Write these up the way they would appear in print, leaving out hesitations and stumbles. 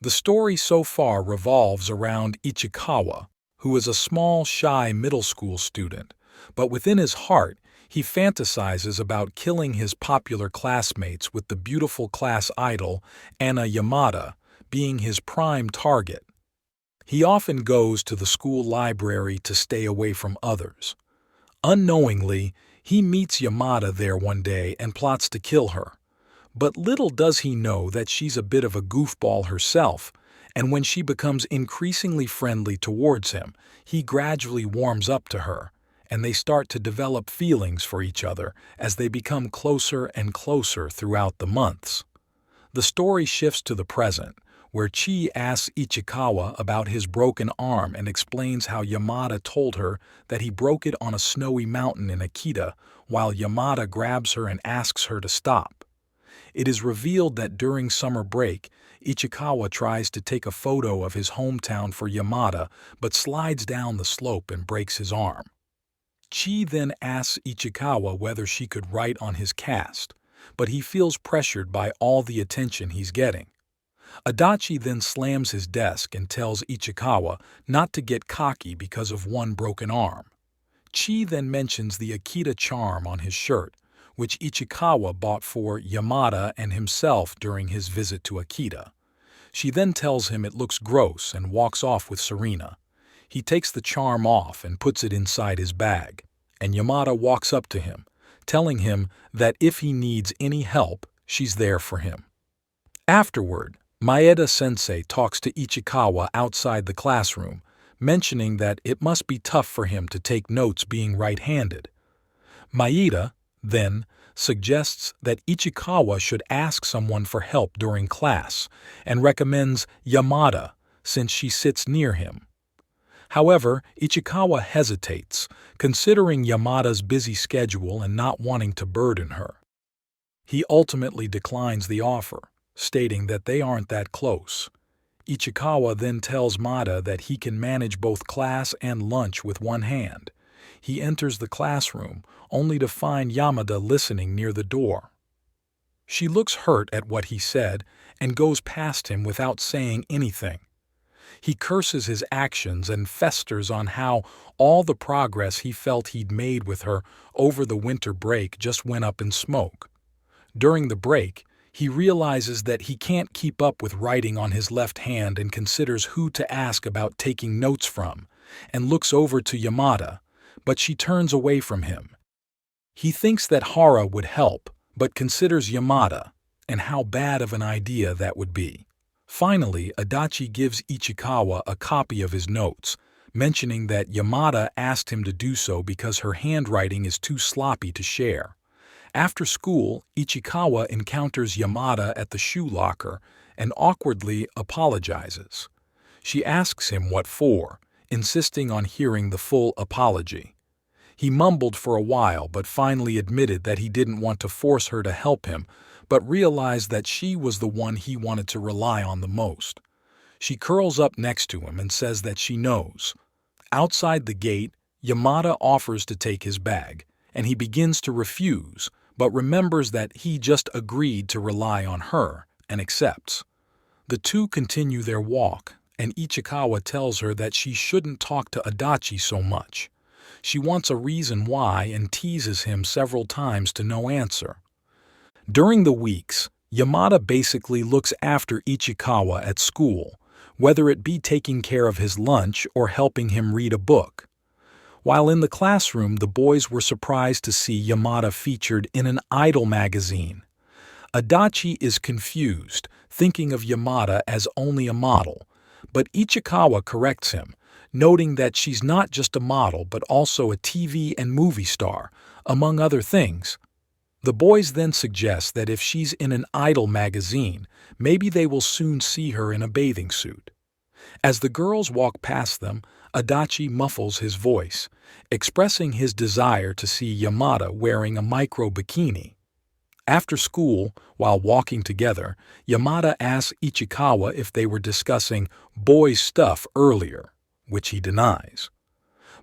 The story so far revolves around Ichikawa, who is a small, shy middle school student, but within his heart, he fantasizes about killing his popular classmates with the beautiful class idol, Anna Yamada, being his prime target. He often goes to the school library to stay away from others. Unknowingly, he meets Yamada there one day and plots to kill her. But little does he know that she's a bit of a goofball herself, and when she becomes increasingly friendly towards him, he gradually warms up to her, and they start to develop feelings for each other as they become closer and closer throughout the months. The story shifts to the present, where Chi asks Ichikawa about his broken arm and explains how Yamada told her that he broke it on a snowy mountain in Akita, while Yamada grabs her and asks her to stop. It is revealed that during summer break, Ichikawa tries to take a photo of his hometown for Yamada but slides down the slope and breaks his arm. Chi then asks Ichikawa whether she could write on his cast, but he feels pressured by all the attention he's getting. Adachi then slams his desk and tells Ichikawa not to get cocky because of one broken arm. Chi then mentions the Akita charm on his shirt, which Ichikawa bought for Yamada and himself during his visit to Akita. She then tells him it looks gross and walks off with Serena. He takes the charm off and puts it inside his bag, and Yamada walks up to him, telling him that if he needs any help, she's there for him. Afterward, Maeda-sensei talks to Ichikawa outside the classroom, mentioning that it must be tough for him to take notes being right-handed. Maeda, then, suggests that Ichikawa should ask someone for help during class and recommends Yamada since she sits near him. However, Ichikawa hesitates, considering Yamada's busy schedule and not wanting to burden her. He ultimately declines the offer, stating that they aren't that close. Ichikawa then tells Maeda that he can manage both class and lunch with one hand. He enters the classroom, only to find Yamada listening near the door. She looks hurt at what he said and goes past him without saying anything. He curses his actions and festers on how all the progress he felt he'd made with her over the winter break just went up in smoke. During the break, he realizes that he can't keep up with writing on his left hand and considers who to ask about taking notes from, and looks over to Yamada, but she turns away from him. He thinks that Hara would help, but considers Yamada, and how bad of an idea that would be. Finally, Adachi gives Ichikawa a copy of his notes, mentioning that Yamada asked him to do so because her handwriting is too sloppy to share. After school, Ichikawa encounters Yamada at the shoe locker and awkwardly apologizes. She asks him what for, insisting on hearing the full apology. He mumbled for a while but finally admitted that he didn't want to force her to help him, but realized that she was the one he wanted to rely on the most. She curls up next to him and says that she knows. Outside the gate, Yamada offers to take his bag, and he begins to refuse, but remembers that he just agreed to rely on her and accepts. The two continue their walk, and Ichikawa tells her that she shouldn't talk to Adachi so much. She wants a reason why and teases him several times to no answer. During the weeks, Yamada basically looks after Ichikawa at school, whether it be taking care of his lunch or helping him read a book. While in the classroom, the boys were surprised to see Yamada featured in an idol magazine. Adachi is confused, thinking of Yamada as only a model, but Ichikawa corrects him, noting that she's not just a model but also a TV and movie star, among other things. The boys then suggest that if she's in an idol magazine, maybe they will soon see her in a bathing suit. As the girls walk past them, Adachi muffles his voice, expressing his desire to see Yamada wearing a micro-bikini. After school, while walking together, Yamada asks Ichikawa if they were discussing boys' stuff earlier, which he denies.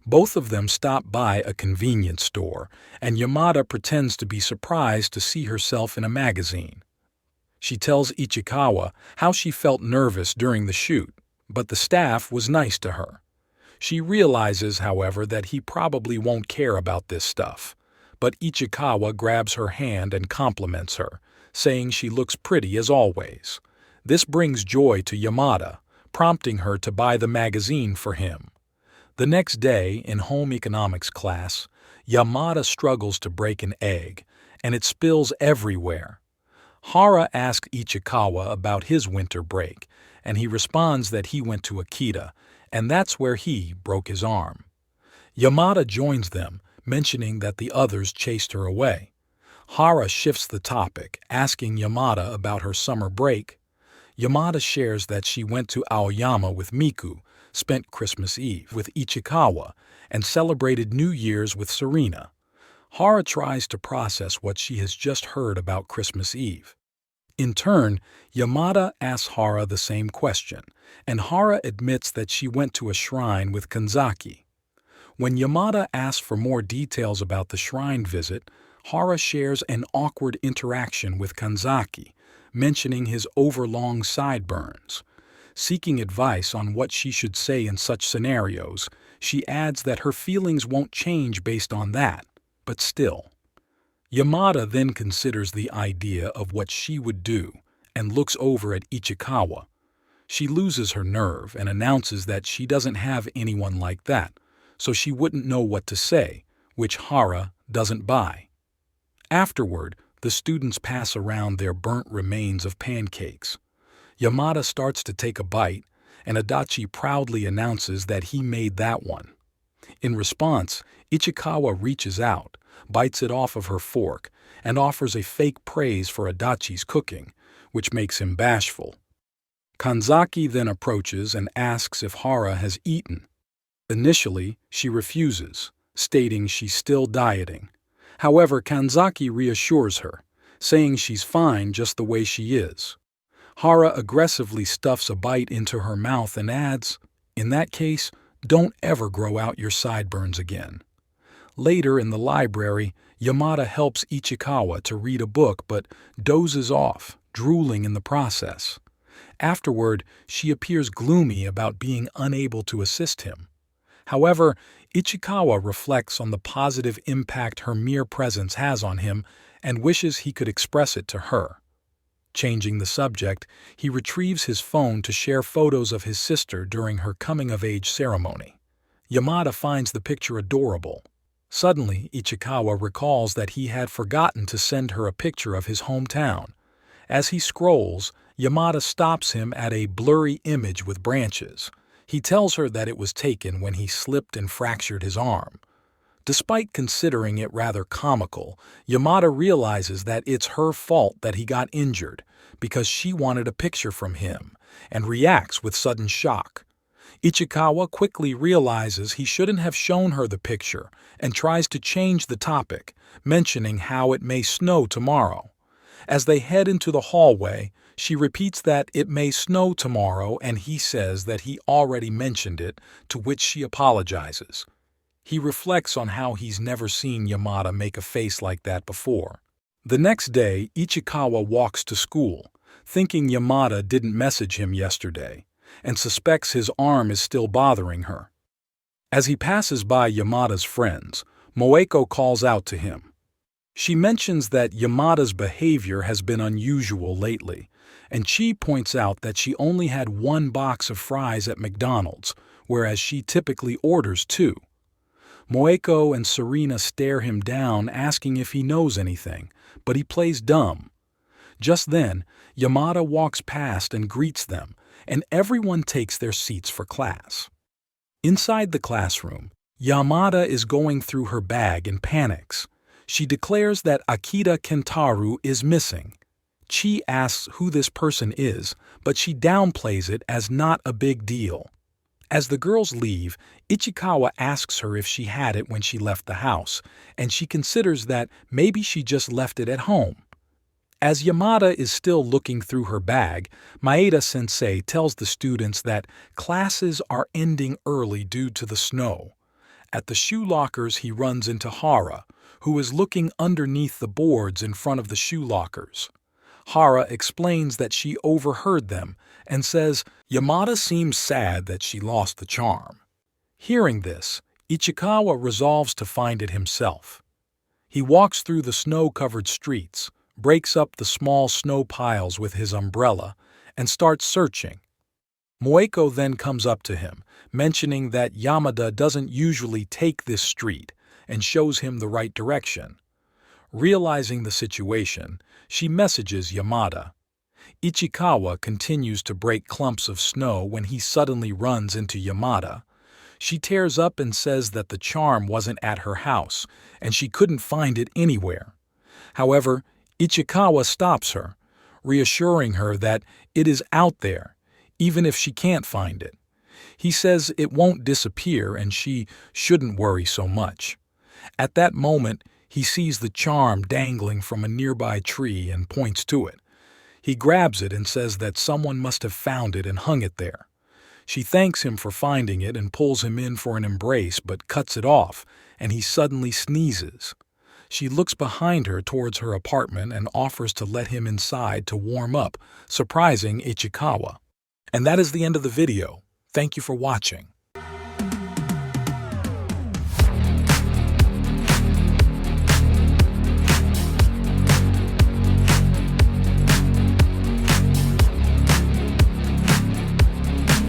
Both of them stop by a convenience store, and Yamada pretends to be surprised to see herself in a magazine. She tells Ichikawa how she felt nervous during the shoot, but the staff was nice to her. She realizes, however, that he probably won't care about this stuff, but Ichikawa grabs her hand and compliments her, saying she looks pretty as always. This brings joy to Yamada, prompting her to buy the magazine for him. The next day, in home economics class, Yamada struggles to break an egg, and it spills everywhere. Hara asks Ichikawa about his winter break, and he responds that he went to Akita, and that's where he broke his arm. Yamada joins them, mentioning that the others chased her away. Hara shifts the topic, asking Yamada about her summer break. Yamada shares that she went to Aoyama with Miku, spent Christmas Eve with Ichikawa, and celebrated New Year's with Serena. Hara tries to process what she has just heard about Christmas Eve. In turn, Yamada asks Hara the same question, and Hara admits that she went to a shrine with Kanzaki. When Yamada asks for more details about the shrine visit, Hara shares an awkward interaction with Kanzaki, mentioning his overlong sideburns. Seeking advice on what she should say in such scenarios, she adds that her feelings won't change based on that, but still. Yamada then considers the idea of what she would do and looks over at Ichikawa. She loses her nerve and announces that she doesn't have anyone like that, so she wouldn't know what to say, which Hara doesn't buy. Afterward, the students pass around their burnt remains of pancakes. Yamada starts to take a bite, and Adachi proudly announces that he made that one. In response, Ichikawa reaches out, bites it off of her fork, and offers a fake praise for Adachi's cooking, which makes him bashful. Kanzaki then approaches and asks if Hara has eaten. Initially, she refuses, stating she's still dieting. However, Kanzaki reassures her, saying she's fine just the way she is. Hara aggressively stuffs a bite into her mouth and adds, "In that case, don't ever grow out your sideburns again." Later in the library, Yamada helps Ichikawa to read a book but dozes off, drooling in the process. Afterward, she appears gloomy about being unable to assist him. However, Ichikawa reflects on the positive impact her mere presence has on him and wishes he could express it to her. Changing the subject, he retrieves his phone to share photos of his sister during her coming-of-age ceremony. Yamada finds the picture adorable. Suddenly, Ichikawa recalls that he had forgotten to send her a picture of his hometown. As he scrolls, Yamada stops him at a blurry image with branches. He tells her that it was taken when he slipped and fractured his arm. Despite considering it rather comical, Yamada realizes that it's her fault that he got injured because she wanted a picture from him and reacts with sudden shock. Ichikawa quickly realizes he shouldn't have shown her the picture and tries to change the topic, mentioning how it may snow tomorrow. As they head into the hallway, she repeats that it may snow tomorrow and he says that he already mentioned it, to which she apologizes. He reflects on how he's never seen Yamada make a face like that before. The next day, Ichikawa walks to school, thinking Yamada didn't message him yesterday, and suspects his arm is still bothering her. As he passes by Yamada's friends, Moeko calls out to him. She mentions that Yamada's behavior has been unusual lately, and Chi points out that she only had one box of fries at McDonald's, whereas she typically orders 2. Moeko and Serena stare him down, asking if he knows anything, but he plays dumb. Just then, Yamada walks past and greets them, and everyone takes their seats for class. Inside the classroom, Yamada is going through her bag and panics. She declares that Akita Kyoutarou is missing. Chi asks who this person is, but she downplays it as not a big deal. As the girls leave, Ichikawa asks her if she had it when she left the house, and she considers that maybe she just left it at home. As Yamada is still looking through her bag, Maeda-sensei tells the students that classes are ending early due to the snow. At the shoe lockers, he runs into Hara, who is looking underneath the boards in front of the shoe lockers. Hara explains that she overheard them and says Yamada seems sad that she lost the charm. Hearing this, Ichikawa resolves to find it himself. He walks through the snow-covered streets, breaks up the small snow piles with his umbrella, and starts searching. Moeko then comes up to him, mentioning that Yamada doesn't usually take this street, and shows him the right direction. Realizing the situation, she messages Yamada. Ichikawa continues to break clumps of snow when he suddenly runs into Yamada. She tears up and says that the charm wasn't at her house, and she couldn't find it anywhere. However, Ichikawa stops her, reassuring her that it is out there, even if she can't find it. He says it won't disappear and she shouldn't worry so much. At that moment, he sees the charm dangling from a nearby tree and points to it. He grabs it and says that someone must have found it and hung it there. She thanks him for finding it and pulls him in for an embrace but cuts it off, and he suddenly sneezes. She looks behind her towards her apartment and offers to let him inside to warm up, surprising Ichikawa. And that is the end of the video. Thank you for watching.